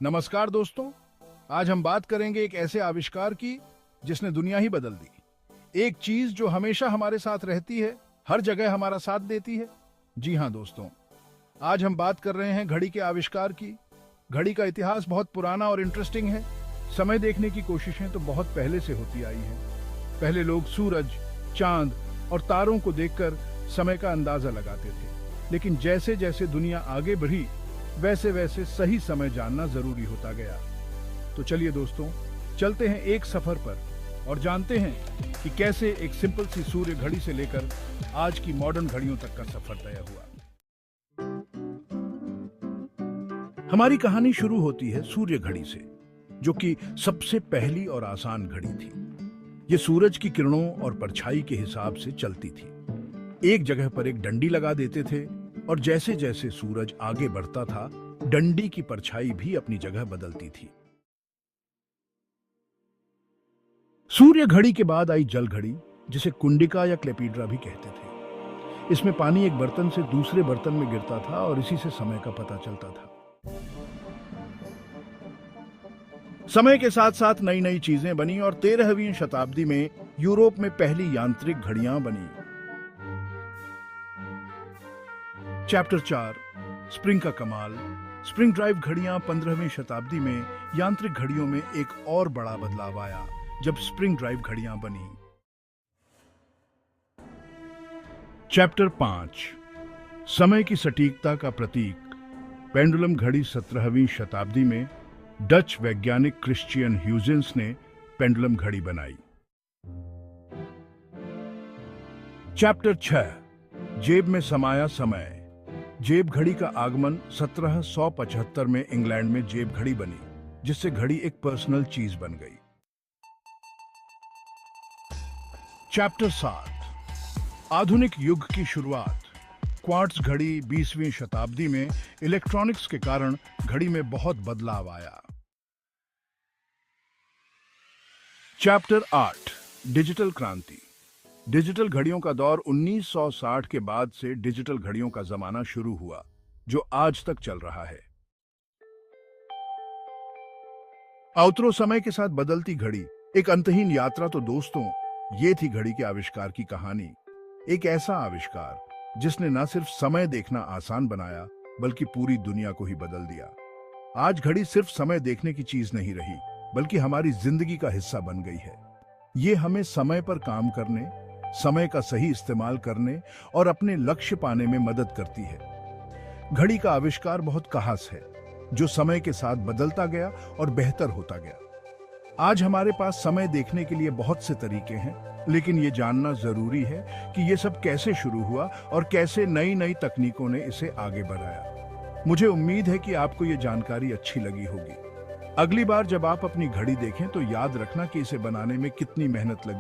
नमस्कार दोस्तों। आज हम बात करेंगे एक ऐसे आविष्कार की जिसने दुनिया ही बदल दी। एक चीज जो हमेशा हमारे साथ रहती है, हर जगह हमारा साथ देती है। जी हाँ दोस्तों, आज हम बात कर रहे हैं घड़ी के आविष्कार की। घड़ी का इतिहास बहुत पुराना और इंटरेस्टिंग है। समय देखने की कोशिशें तो बहुत पहले से होती आई हैं। पहले लोग सूरज, चांद और तारों को देखकर समय का अंदाजा लगाते थे, लेकिन जैसे जैसे दुनिया आगे बढ़ी वैसे वैसे सही समय जानना जरूरी होता गया। तो चलिए दोस्तों, चलते हैं एक सफर पर और जानते हैं कि कैसे एक सिंपल सी सूर्य घड़ी से लेकर आज की मॉडर्न घड़ियों तक का सफर तय हुआ। हमारी कहानी शुरू होती है सूर्य घड़ी से, जो कि सबसे पहली और आसान घड़ी थी। ये सूरज की किरणों और परछाई के हिसाब से चलती थी। एक जगह पर एक डंडी लगा देते थे और जैसे जैसे सूरज आगे बढ़ता था, डंडी की परछाई भी अपनी जगह बदलती थी। सूर्य घड़ी के बाद आई जल घड़ी, जिसे कुंडिका या क्लेपिड्रा भी कहते थे। इसमें पानी एक बर्तन से दूसरे बर्तन में गिरता था और इसी से समय का पता चलता था। समय के साथ साथ नई नई चीजें बनी और 13वीं शताब्दी में यूरोप में पहली यांत्रिक घड़ियां बनी। चैप्टर 4, स्प्रिंग का कमाल। स्प्रिंग ड्राइव घड़ियां 15वीं शताब्दी में यांत्रिक घड़ियों में एक और बड़ा बदलाव आया जब स्प्रिंग ड्राइव घड़ियां बनी। चैप्टर 5, समय की सटीकता का प्रतीक। पेंडुलम घड़ी 17वीं शताब्दी में डच वैज्ञानिक क्रिश्चियन ह्यूजेंस ने पेंडुलम घड़ी बनाई। चैप्टर 6, जेब में समाया समय। जेब घड़ी का आगमन 1775 में इंग्लैंड में जेब घड़ी बनी, जिससे घड़ी एक पर्सनल चीज बन गई। चैप्टर 7, आधुनिक युग की शुरुआत। क्वार्ट्ज घड़ी 20वीं शताब्दी में इलेक्ट्रॉनिक्स के कारण घड़ी में बहुत बदलाव आया। चैप्टर 8, डिजिटल क्रांति। डिजिटल घड़ियों का दौर 1960 के बाद से डिजिटल घड़ियों का जमाना शुरू हुआ, जो आज तक चल रहा है। आउटरो, समय के साथ बदलती घड़ी, एक अंतहीन यात्रा। तो दोस्तों, ये थी घड़ी के आविष्कार की कहानी। एक ऐसा आविष्कार जिसने न सिर्फ समय देखना आसान बनाया, बल्कि पूरी दुनिया को ही बदल दिया। आज घड़ी सिर्फ समय देखने की चीज नहीं रही, बल्कि हमारी जिंदगी का हिस्सा बन गई है। ये हमें समय पर काम करने, समय का सही इस्तेमाल करने और अपने लक्ष्य पाने में मदद करती है। घड़ी का आविष्कार बहुत खास है, जो समय के साथ बदलता गया और बेहतर होता गया। आज हमारे पास समय देखने के लिए बहुत से तरीके हैं, लेकिन ये जानना जरूरी है कि ये सब कैसे शुरू हुआ और कैसे नई नई तकनीकों ने इसे आगे बढ़ाया। मुझे उम्मीद है कि आपको ये जानकारी अच्छी लगी होगी। अगली बार जब आप अपनी घड़ी देखें तो याद रखना कि इसे बनाने में कितनी मेहनत लगी।